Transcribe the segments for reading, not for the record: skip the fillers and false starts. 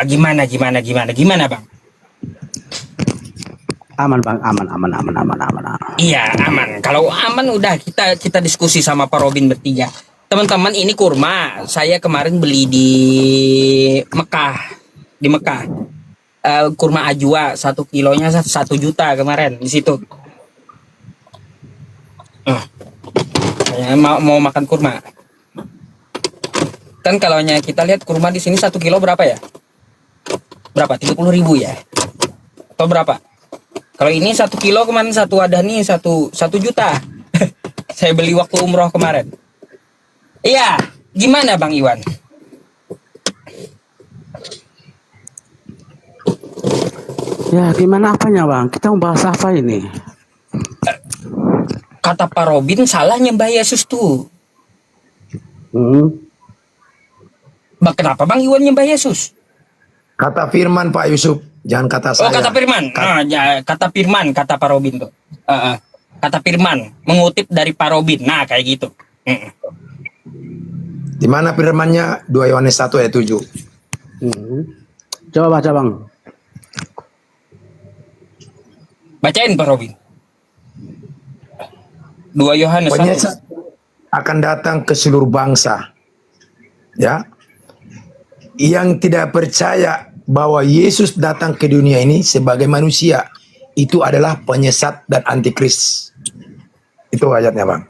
Gimana bang? Aman bang, aman. Iya aman. Kalau aman udah kita diskusi sama Pak Robin bertiga. Teman-teman, ini kurma saya kemarin beli di Mekah. Kurma ajwa 1 kilonya 1 juta kemarin di situ. Saya mau makan kurma. Kan kalau kita lihat kurma di sini 1 kilo berapa ya? Berapa? 30.000 ya? Atau berapa? Kalau ini 1 kilo kemarin satu wadah nih 1 juta. Saya beli waktu umroh kemarin. Iya, gimana Bang Iwan? Ya gimana apanya bang? Kita mau bahas apa ini? Kata Pak Robin salah nyembah Yesus tuh. Bang, kenapa Bang Iwan nyembah Yesus? Kata firman Pak Yusuf, jangan kata saya. Oh, kata firman. Kata firman, kata Pak Robin tuh. Kata firman, mengutip dari Pak Robin. Nah, kayak gitu. Di mana firmannya? 2 Yohanes 1 ayat 7. Coba baca bang. Bacain Pak Robin. 2 Yohanes 1. Penyesat akan datang ke seluruh bangsa. Ya. Yang tidak percaya bahwa Yesus datang ke dunia ini sebagai manusia, itu adalah penyesat dan antikris. Itu ayatnya bang.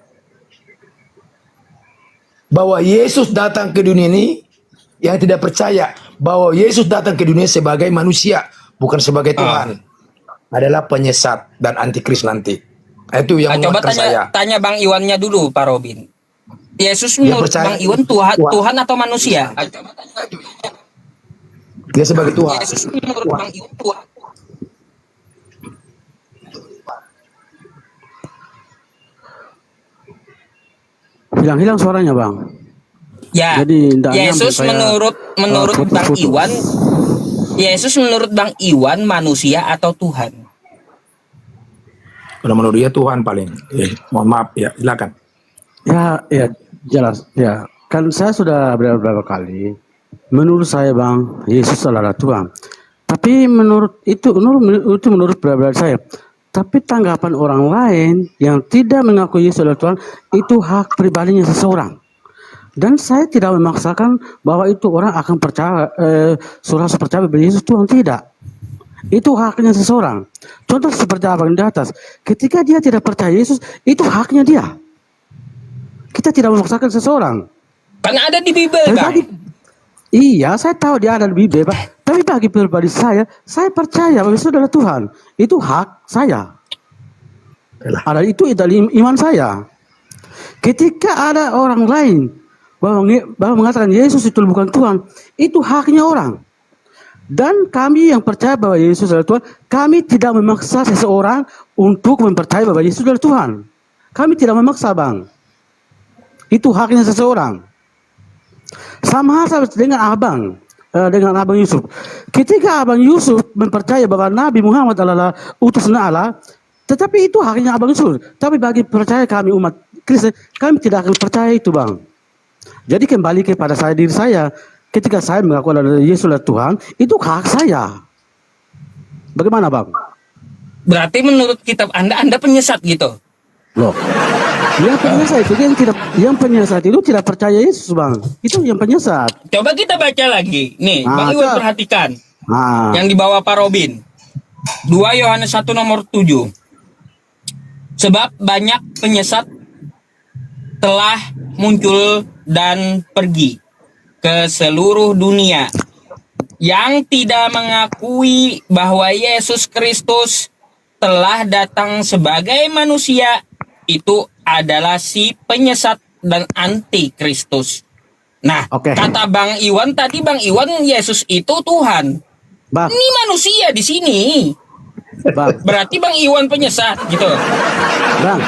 Bahwa Yesus datang ke dunia ini, yang tidak percaya bahwa Yesus datang ke dunia sebagai manusia, bukan sebagai Tuhan, adalah penyesat dan antikris nanti. Itu yang coba tanya Bang Iwannya dulu Pak Robin. Yesus menurut Bang Iwan Tuhan atau manusia? Dia sebagai Tuhan. Yesus menurut Bang Iwan Tuhan. Hilang suaranya bang. Ya. Jadi Yesus menurut Bang Iwan, Yesus menurut Bang Iwan manusia atau Tuhan? Kalau menurut dia Tuhan paling. Mohon maaf ya, silakan. Ya jelas. Ya kan saya sudah beberapa kali. Menurut saya bang, Yesus adalah Tuhan. Tapi menurut pribadi saya. Tapi tanggapan orang lain yang tidak mengakui Yesus adalah Tuhan, itu hak pribadinya seseorang. Dan saya tidak memaksakan bahwa itu orang akan percaya, percaya bahwa Yesus Tuhan, tidak. Itu haknya seseorang. Contoh seperti abang di atas. Ketika dia tidak percaya Yesus, itu haknya dia. Kita tidak memaksakan seseorang. Karena ada di Bible kan? Iya, saya tahu dia ada di Bible. Tapi bagi pribadi saya percaya bahwa Yesus adalah Tuhan. Itu hak saya. Ada itu iman saya. Ketika ada orang lain bahwa mengatakan Yesus itu bukan Tuhan, itu haknya orang. Dan kami yang percaya bahwa Yesus adalah Tuhan, kami tidak memaksa seseorang untuk mempercayai bahwa Yesus adalah Tuhan. Kami tidak memaksa bang. Itu haknya seseorang. Sama halnya dengan abang Yusuf. Ketika abang Yusuf mempercayai bahwa Nabi Muhammad adalah utusan Allah, tetapi itu haknya abang Yusuf. Tapi bagi percaya kami umat Kristen, kami tidak akan percaya itu bang. Jadi kembali kepada diri saya. Ketika saya mengaku adalah Yesus adalah Tuhan, itu hak saya. Bagaimana bang? Berarti menurut kitab Anda penyesat gitu? Loh, yang penyesat itu tidak percaya Yesus bang. Itu yang penyesat. Coba kita baca lagi. Nih, Bang Iwan perhatikan. Yang dibawa Pak Robin. 2 Yohanes 1 nomor 7. Sebab banyak penyesat telah muncul dan pergi ke seluruh dunia yang tidak mengakui bahwa Yesus Kristus telah datang sebagai manusia. Itu adalah si penyesat dan antikristus. Nah, kata Bang Iwan tadi, Bang Iwan Yesus itu Tuhan. Bang. Ini manusia di sini. Bang. Berarti Bang Iwan penyesat gitu. Bang,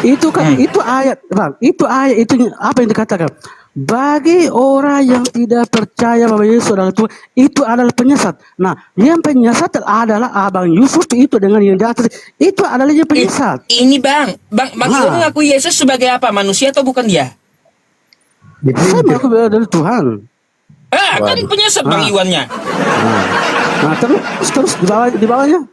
itu kan itu ayat, Bang. Itu ayat itu apa yang dikatakan? Bagi orang yang tidak percaya bahwa Yesus adalah Tuhan, itu adalah penyesat. Nah, yang penyesat adalah abang Yusuf itu dengan yang di atas. Itu adalah yang penyesat. Ini Bang Iwan ngaku Yesus sebagai apa? Manusia atau bukan dia? Saya mengaku adalah Tuhan. Kan penyesat Bang Iwannya. Nah, terus di bawahnya.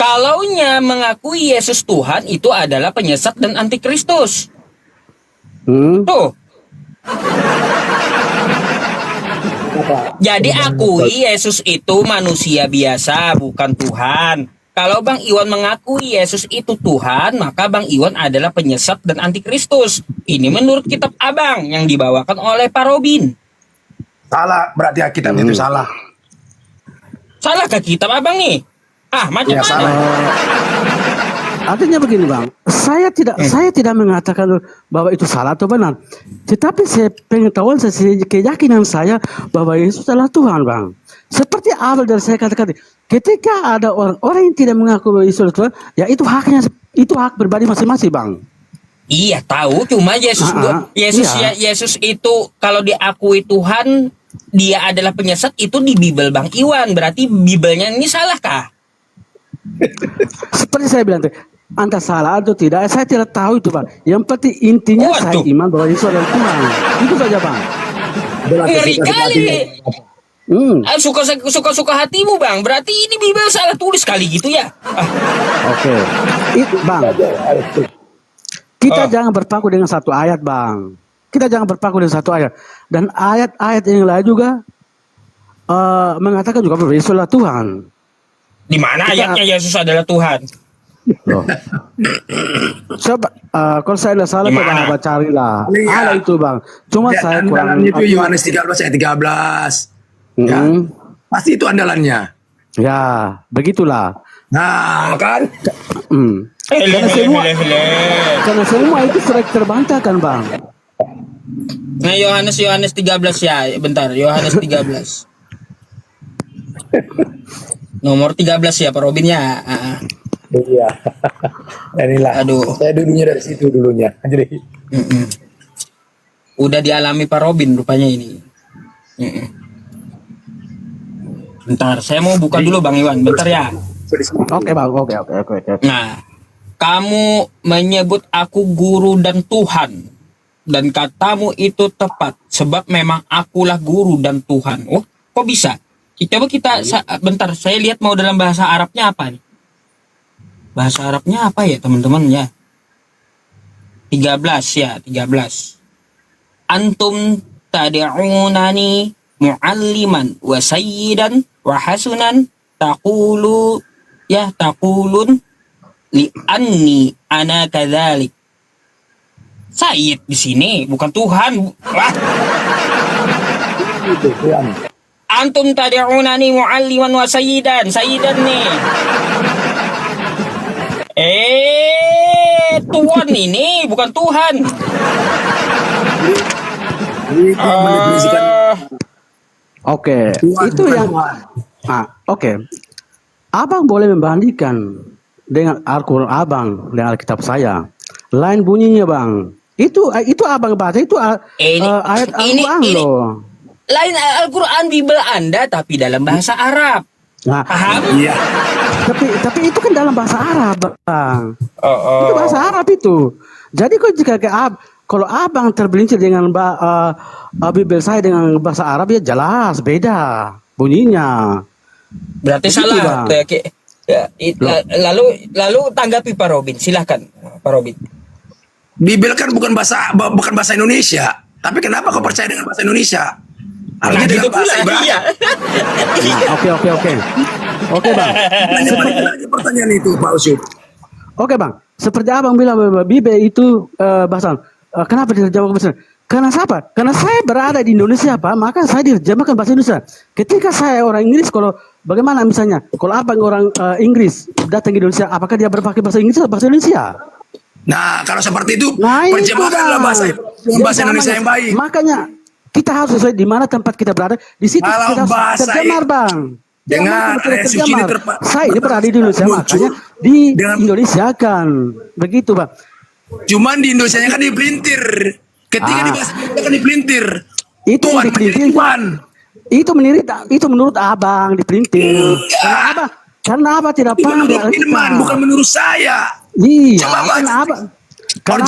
Kalaunya mengakui Yesus Tuhan itu adalah penyesat dan antikristus. Tuh. Jadi akui Yesus itu manusia biasa, bukan Tuhan. Kalau Bang Iwan mengakui Yesus itu Tuhan, maka Bang Iwan adalah penyesat dan antikristus. Ini menurut kitab Abang yang dibawakan oleh Pak Robin. Salah, berarti kitab itu salah. Salah ke kitab Abang nih? Macam Ya, mana? salah. Artinya begini Bang, saya tidak mengatakan bahwa itu salah atau benar, tetapi saya pengetahuan keyakinan saya bahwa Yesus adalah Tuhan Bang. Seperti awal dari saya katakan, ketika ada orang yang tidak mengaku bahwa Yesus adalah Tuhan, ya itu hak pribadi masing-masing Bang. Iya tahu, cuma Yesus itu kalau diakui Tuhan, dia adalah penyesat itu di Bible Bang Iwan, berarti Biblenya ini salah kah? Seperti saya bilang, entah salah atau tidak, saya tidak tahu itu Bang. Yang penting intinya saya iman bahwa Yesus adalah Tuhan. Itu saja Bang. Ngeri kali. Suka hatimu Bang. Berarti ini Bible salah tulis kali gitu ya. Oke. Itu Bang. Kita jangan berpaku dengan satu ayat Bang. Kita jangan berpaku dengan satu ayat. Dan ayat-ayat yang lain juga mengatakan juga bahwa Yesus adalah Tuhan. Di mana ayatnya Yesus adalah Tuhan? Loh. Coba kalau saya tidak salah coba carilah. Ada itu Bang. Cuma saya kurang itu Yohanes 13 ayat 13. Ya. Pasti itu andalannya. Ya, begitulah. Nah, kan? Karena semua itu sudah terbantahkan Bang. Nah, Yohanes 13 ya. Bentar, Yohanes 13. Nomor 13 ya Pak Robin ya. Iya. Inilah. Aduh. Saya dulunya dari situ dulunya. Jadi udah dialami Pak Robin rupanya ini. Bentar, saya mau buka dulu Bang Iwan. Bentar ya. Oke Bang, oke. Nah, kamu menyebut aku guru dan Tuhan, dan katamu itu tepat, sebab memang akulah guru dan Tuhan. Oh, kok bisa? Coba bentar, saya lihat mau dalam bahasa Arabnya apa nih? Bahasa Arabnya apa ya teman-teman ya? 13 ya, 13. Antum tad'unani mu'alliman wa sayyidan wa hasunan taqulun li anni ana kadzalik. Sayyid di sini bukan Tuhan. Wah. Antum tad'unani mu'alliman wa sayyidan. Sayyidan nih. Tuhan ini bukan Tuhan. Oke, itu yang oke. Abang boleh membandingkan dengan Al-Quran Abang dengan Alkitab saya. Lain bunyinya Bang. Itu Abang baca itu ayat Al-Quran loh. Lain Al-Quran Bible Anda tapi dalam bahasa Arab. Nah, paham? Iya. Tapi itu kan dalam bahasa Arab, Bang. Itu bahasa Arab itu. Jadi kalau Abang tergelincir dengan Bible saya dengan bahasa Arab ya jelas beda bunyinya. Berarti begitu, salah. Lalu tanggapi Pak Robin, silahkan Pak Robin. Bible kan bukan bahasa Indonesia, tapi kenapa kau percaya dengan bahasa Indonesia? Artinya dengan bahasa Ibrani. Oke Bang. Pertanyaan itu Pak Usyuk. Oke Bang, seperti Abang bilang bahwa Bible itu bahasa. Kenapa diterjemahkan bahasa? Karena siapa? Karena saya berada di Indonesia Pak, maka saya diterjemahkan bahasa Indonesia. Ketika saya orang Inggris, kalau bagaimana misalnya, kalau Abang orang Inggris datang ke Indonesia, apakah dia berpakai bahasa Inggris atau bahasa Indonesia? Nah, kalau seperti itu, terjemahkanlah bahasa Indonesia yang baik. Makanya kita harus sesuai di mana tempat kita berada, di situ kita harus terjemah Bang. Dengar, saya ini berada di Indonesia, makanya di Indonesia kan begitu Bang. Cuman di Indonesia kan dipelintir. Ketika di bahasa Indonesia kan dipelintir. Itu Tuhan dipelintir. Itu menurut Abang dipelintir. Karena Abang tidak paham. Bukan menurut saya. Iya. Karena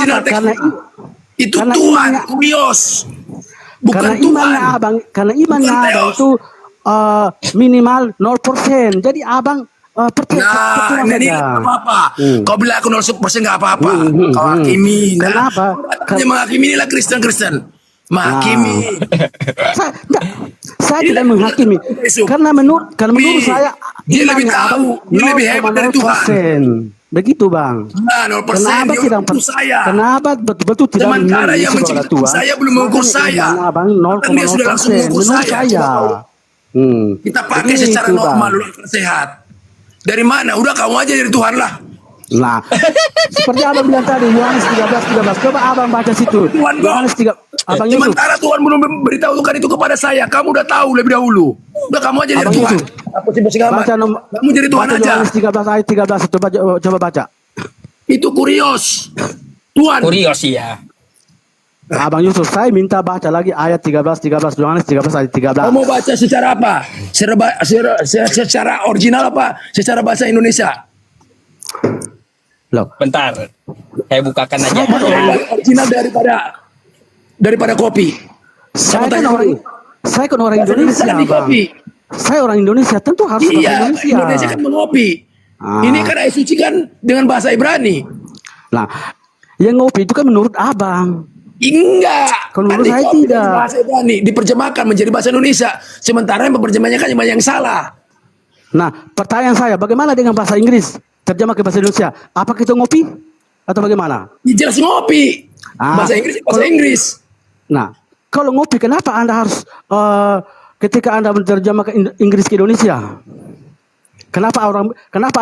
Itu Karena Tuhan, imannya- kurios. Bukan karena Tuhan. imannya Bukan abang Theos. itu minimal 0%. Jadi abang percaya Nah, ini saja. nggak apa-apa. Kau bilang aku 0% nggak apa-apa. Kau hmm. hakimi. Nah, Kenapa? Dia menghakimi, inilah Kristen. Menghakimi. Saya tidak menghakimi. Karena menurut saya Dia lebih imannya tahu, abang dia lebih hebat dari Tuhan. 0,0%. Begitu bang. Nah, 0% Kenapa dia tidak utus saya. Kenapa betul-betul tidak Sementara yang mengisi kepada menciptakan Tuhan? saya belum mengukur Makanya saya. imannya abang Bahkan dia sudah langsung 0,0%. mengukur Menurut saya. saya. Kita pakai Begitu, secara Bang. normal dulu akal sehat. Dari mana? Udah kamu aja dari Tuhan lah. Nah, seperti abang bilang tadi, Yohanes 13. Coba abang baca situ. Tuhan kok. Yohanes 3. Abang Yusuf. Sementara Tuhan belum memberitahukan itu kepada saya. Kamu udah tahu lebih dahulu. Udah kamu aja dari Abang Tuhan. Yusuf. Apa sih amat? Baca Kamu jadi Tuhan baca aja. Yohanes 13 ayat 13. Coba baca. Itu kurios. Tuhan. Kurios ya. Abang Yusuf, saya minta baca lagi ayat 13 Yohanes 13 ayat 13. Kamu mau baca secara apa? Secara original apa? Secara bahasa Indonesia? Loh, Bentar. Saya bukakan aja. Original daripada kopi. saya tanya kan orang Indonesia, Di Bang. kopi. Saya orang Indonesia, tentu harus bahasa Iya, Indonesia. Indonesia kan mengopi. Ini kan ayat suci kan dengan bahasa Ibrani. Nah, yang ngopi itu kan menurut abang. Enggak. Kalau menurut Kan saya dikopi tidak. dari bahasa Ibrani diterjemahkan menjadi bahasa Indonesia. Sementara yang menerjemahnya kan yang salah. Nah, pertanyaan saya, bagaimana dengan bahasa Inggris? Terjemah ke bahasa Indonesia. Apakah itu ngopi? Atau bagaimana? Ya, jelas ngopi. Bahasa Inggris, bahasa Inggris. Nah, kalau ngopi, kenapa Anda harus ketika Anda menerjemah ke Inggris ke Indonesia? Kenapa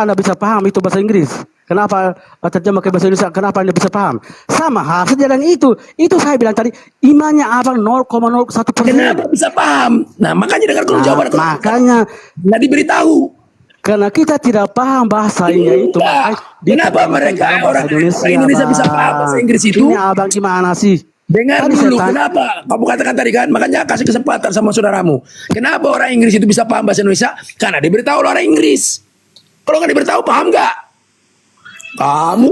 Anda bisa paham itu bahasa Inggris? Kenapa terjemah ke bahasa Indonesia? Kenapa Anda bisa paham? Sama hal saja dengan itu. Itu saya bilang tadi, imannya abang 0,01%. Kenapa bisa paham? Nah, makanya dengar kalau jawaban. Makanya nggak diberitahu. karena kita tidak paham bahasanya itu. Enggak. makanya Kenapa mereka dalam orang Indonesia bisa paham bahasa Inggris itu? Ini abang gimana sih? Dengar Tadi dulu, saya tanya- kenapa? Kamu katakan tadi kan, makanya kasih kesempatan sama saudaramu. Kenapa orang Inggris itu bisa paham bahasa Indonesia? Karena diberitahu oleh orang Inggris. Kalau nggak diberitahu, paham nggak? Kamu?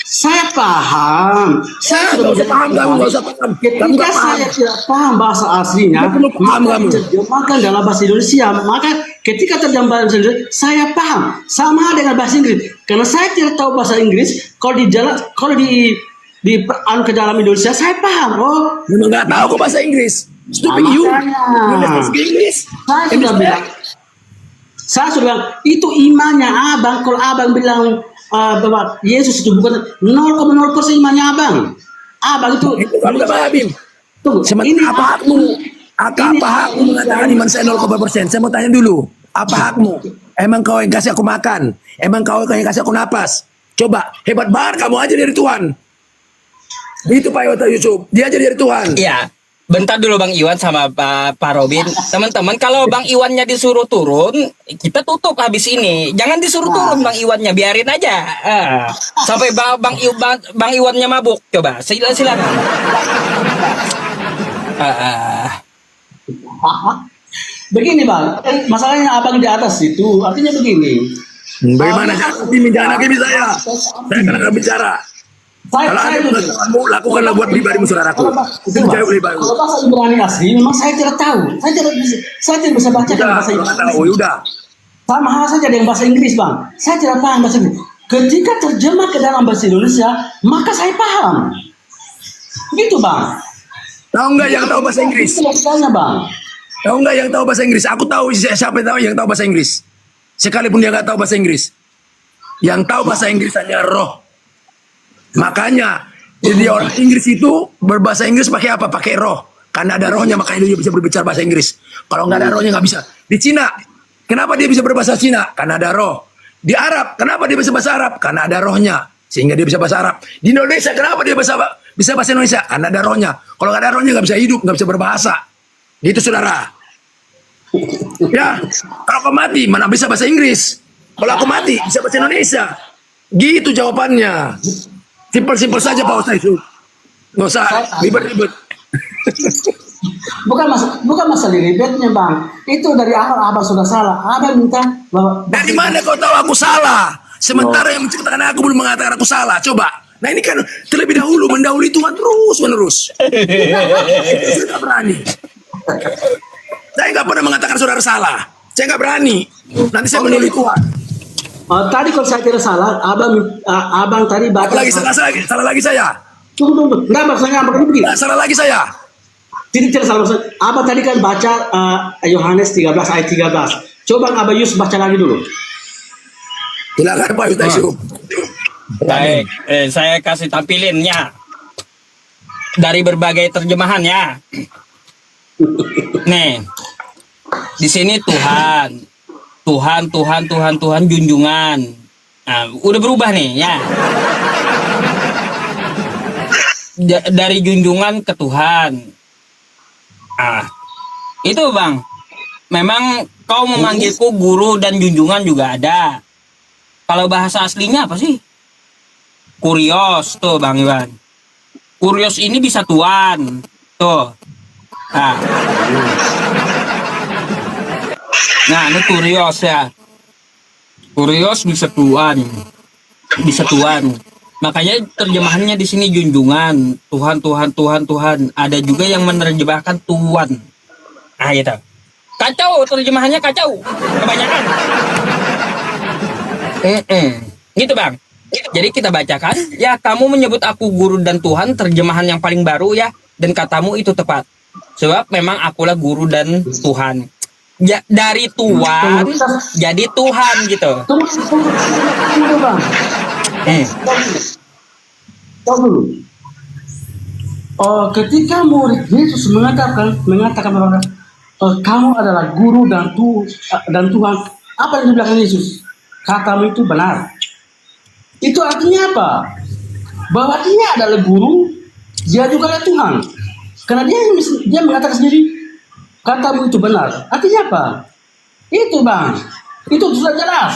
Saya paham. Saya nggak usah paham, kamu nggak usah paham. Kamu Ketika nggak paham. saya tidak paham bahasa aslinya, Nggak perlu paham maka kamu. diterjemahkan dalam bahasa Indonesia. Maka ketika terjemah bahasa Indonesia, saya paham. Sama dengan bahasa Inggris. Karena saya tidak tahu bahasa Inggris, kalau anu ke dalam Indonesia, saya paham. Oh, Memang nggak tahu kok bahasa Inggris. Stupid you. makanya. You don't speak English. Saya sudah bilang, itu imannya abang. Kalau abang bilang bahwa Yesus itu bukan 0,0% imannya abang. Abang itu. Kamu nggak paham. Tunggu, Sementara apa hakmu? Apa hakmu mengatakan iman saya 0,%? Saya mau tanya dulu. Apa hakmu? Emang kau yang kasih aku makan? Emang kau yang kasih aku napas? Coba, hebat banget kamu aja dari Tuhan. Itu Pak Iwan Yusuf, dia aja dari Tuhan. Iya. Bentar dulu Bang Iwan sama Pak Robin. Teman-teman, kalau Bang Iwannya disuruh turun, kita tutup habis ini. Jangan disuruh turun Bang Iwannya, biarin aja. Sampai Bang Iwannya mabuk. Coba, silakan. Begini bang, masalahnya abang di atas itu artinya begini. Bagaimana jangan hakimi saya? Saya akan bicara. Kalau ada pengetahuanmu, lakukanlah buat pribadimu saudaraku. Itu jauh lebih baik. Kalau bahasa Ibrani asli, memang saya tidak tahu. Saya tidak bisa baca Udah, bahasa Inggris. tahu, udah. Sama hal saja dengan bahasa Inggris bang. Saya tidak paham bahasa Inggris. Ketika terjemah ke dalam bahasa Indonesia, maka saya paham. Gitu bang. Tahu nggak yang tahu bahasa Inggris? Itu logikanya bang. Tahu nggak yang tahu bahasa Inggris? Aku tahu siapa yang tahu bahasa Inggris. Sekalipun dia nggak tahu bahasa Inggris. Yang tahu bahasa Inggris hanya roh. Makanya jadi orang Inggris itu berbahasa Inggris pakai apa? Pakai roh. Karena ada rohnya makanya dia bisa berbicara bahasa Inggris. Kalau nggak ada rohnya nggak bisa. Di Cina, kenapa dia bisa berbahasa Cina? Karena ada roh. Di Arab, kenapa dia bisa bahasa Arab? Karena ada rohnya. Sehingga dia bisa bahasa Arab. Di Indonesia, kenapa dia bisa bahasa Indonesia? Karena ada rohnya. Kalau nggak ada rohnya nggak bisa hidup, nggak bisa berbahasa. Gitu saudara. Ya, kalau aku mati mana bisa bahasa Inggris? Kalau aku mati bisa bahasa Indonesia. Gitu jawabannya. Simpel-simpel saja Pak Ustaz itu. Nggak usah ribet-ribet. Bukan masalah ribetnya bang. Itu dari awal abang sudah salah. Abang minta bahwa Dari mana kau tahu aku salah? Sementara yang menciptakan aku belum mengatakan aku salah. Coba, Nah ini kan terlebih dahulu mendahului Tuhan terus menerus. Saya nggak berani. Saya nggak pernah mengatakan saudara salah. Saya nggak berani. Nanti saya mendahului Tuhan. Tadi kalau saya tidak salah, abang tadi baca. Salah lagi saya. Tunggu. Enggak, maksudnya abang ini begini. Nggak, salah lagi saya. Tidak salah maksud. Abang tadi kan baca Yohanes 13 ayat 13. Coba abang Yus baca lagi dulu. Silakan Pak Ustaz Yusuf. Baik, saya kasih tampilinnya dari berbagai terjemahan ya. Nih, di sini Tuhan junjungan. Nah, udah berubah nih ya. Dari junjungan ke Tuhan. Itu Bang. Memang kau memanggilku guru dan junjungan juga ada. Kalau bahasa aslinya apa sih? Kurios tuh Bang Iwan. Kurios ini bisa tuan. Tuh. Nah, ini kurios ya. Kurios bisa tuan. Bisa tuan. Makanya terjemahannya di sini junjungan, Tuhan. Ada juga yang menerjemahkan tuan. Gitu. Kacau terjemahannya kacau. Kebanyakan. Gitu Bang. Jadi kita bacakan, ya kamu menyebut aku guru dan Tuhan, terjemahan yang paling baru ya, dan katamu itu tepat. Sebab memang akulah guru dan Tuhan. Ya, dari Tuhan jadi Tuhan gitu. Tunggu Bang. Tunggu. Ketika murid Yesus mengatakan bahwa kamu adalah guru dan Tuhan, apa yang dibilang Yesus? Katamu itu benar. Itu artinya apa? Bahwa dia adalah guru, dia juga adalah Tuhan. Karena dia mengatakan sendiri, katamu itu benar. Artinya apa? Itu Bang. Itu sudah jelas.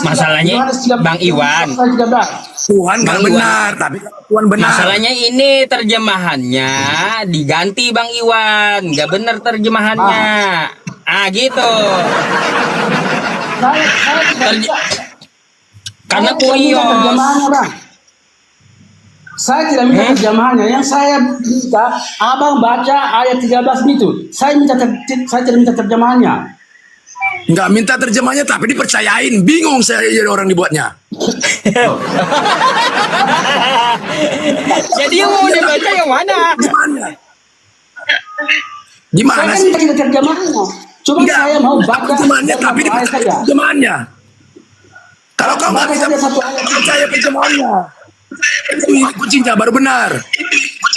Masalahnya Bang Iwan. Tuhan nggak benar, tapi Tuhan benar. Masalahnya ini terjemahannya diganti Bang Iwan, nggak benar terjemahannya. Gitu. Karena kurios. Saya tidak minta terjemahannya. Yang saya minta, abang baca ayat 13 itu. Saya tidak minta terjemahannya. Nggak minta terjemahnya, tapi dipercayain. Bingung saya jadi orang dibuatnya. Jadi mau dibaca yang mana? Gimana saya sih? Saya minta terjemahannya. Cuma Enggak, saya mau baca terjemahannya, tapi dipercaya terjemahannya. Kalau kau nggak bisa percaya terjemahannya, itu kuncinya baru benar.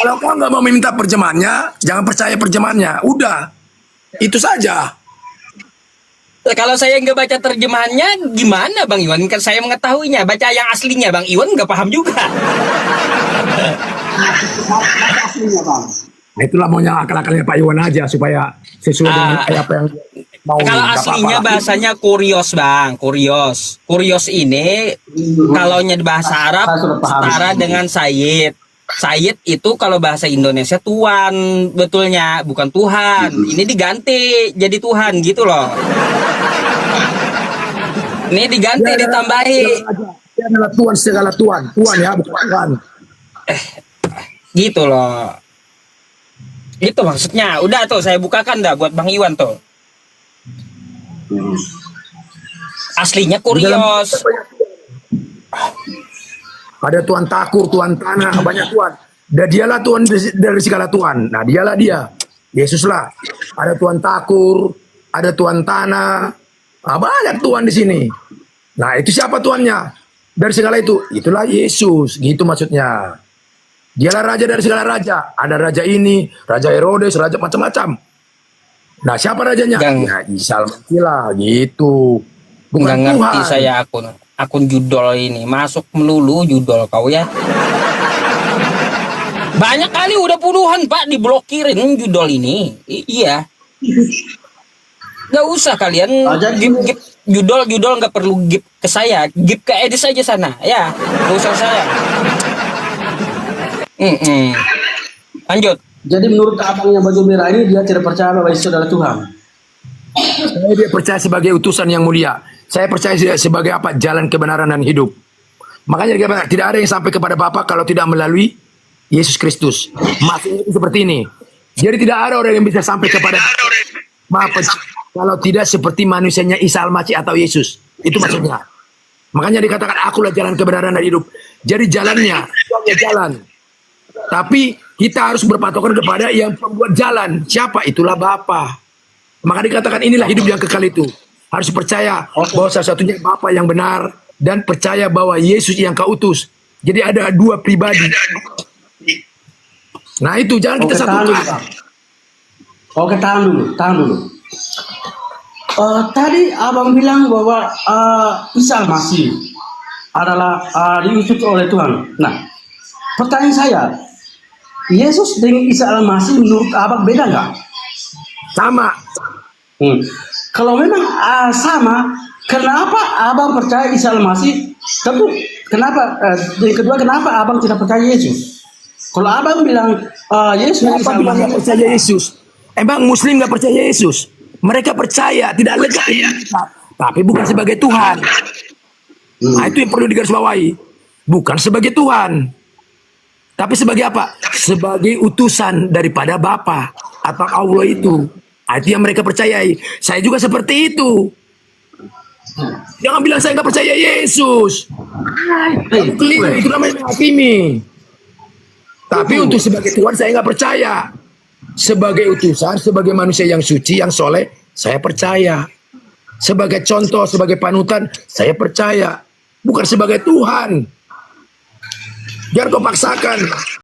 Kalau kau nggak mau minta terjemahannya, jangan percaya terjemahannya. Udah, itu saja. Kalau saya nggak baca terjemahannya, gimana Bang Iwan? Kan saya mengetahuinya, baca yang aslinya Bang Iwan nggak paham juga. Nah, itulah maunya akal-akalnya Pak Iwan aja supaya sesuai dengan apa yang mau. Kalau aslinya bahasanya kurios Bang, kurios. Kurios ini kalau di bahasa Arab setara dengan Sayyid. Sayyid itu kalau bahasa Indonesia tuan, betulnya bukan Tuhan. Ini diganti jadi Tuhan gitu loh. Ini diganti ditambahi. Dia adalah Tuhan segala Tuhan, Tuhan ya bukan Tuhan. Gitu loh. Itu maksudnya. Udah tuh saya bukakan dah buat Bang Iwan tuh. Aslinya kurios. Ada Tuhan takur, Tuhan tanah, banyak Tuhan. Dan dialah Tuhan dari segala Tuhan. Nah, dialah dia. Yesus lah. Ada Tuhan takur, ada Tuhan tanah. Nah, banyak Tuhan di sini. Nah, itu siapa Tuannya? Dari segala itu. Itulah Yesus. Gitu maksudnya. Dialah raja dari segala raja. Ada raja ini, Raja Herodes, raja macam-macam. Nah, siapa rajanya? Ya, Isa Al-Masih gitu. Bukan nggak ngerti Tuhan. saya akun judol ini. Masuk melulu judol kau ya. Banyak kali udah puluhan Pak diblokirin judol ini. Iya. Nggak usah kalian gip judol nggak perlu gip ke saya. Gip ke Edis aja sana. Ya, nggak usah saya. Lanjut. Jadi menurut abangnya baju merah ini dia tidak percaya bahwa Yesus adalah Tuhan. Dia percaya sebagai utusan yang mulia. Saya percaya sebagai apa? Jalan kebenaran dan hidup. Makanya dikatakan tidak ada yang sampai kepada Bapa kalau tidak melalui Yesus Kristus. Maksudnya itu seperti ini. Jadi tidak ada orang yang bisa sampai kepada Bapa kalau tidak seperti manusianya Isa Al-Masih atau Yesus. Itu maksudnya. Makanya dikatakan akulah jalan kebenaran dan hidup. Jadi jalannya hanya jalan. Tapi kita harus berpatokan kepada yang membuat jalan. Siapa? Itulah Bapa. Maka dikatakan inilah hidup yang kekal itu. Harus percaya bahwa satu-satunya Bapa yang benar dan percaya bahwa Yesus yang kau utus. Jadi ada dua pribadi. Nah itu jangan kita satukan. Oke, tahan dulu. Tadi abang bilang bahwa Isa Al-Masih adalah diutus oleh Tuhan. Nah, pertanyaan saya, Yesus dengan Isa Al-Masih menurut abang beda nggak? Sama. Kalau memang sama, kenapa abang percaya Isa Al-Masih? Tentu kenapa? Yang kedua, kenapa abang tidak percaya Yesus? Kalau abang bilang Yesus dengan Isa Kenapa bilang Al-Masih, nggak percaya Yesus? Emang Muslim nggak percaya Yesus? Mereka percaya, tidak lega, tapi bukan sebagai Tuhan. Nah itu yang perlu digarisbawahi. Bukan sebagai Tuhan, tapi sebagai apa? Sebagai utusan daripada Bapa atau Allah itu. Nah, itu yang mereka percayai. Saya juga seperti itu. Jangan bilang saya nggak percaya Yesus. Kamu keliru, itu namanya menghakimi. Tapi untuk sebagai Tuhan saya nggak percaya. Sebagai utusan, sebagai manusia yang suci, yang soleh, saya percaya. Sebagai contoh, sebagai panutan, saya percaya. Bukan sebagai Tuhan. Biar kau paksakan.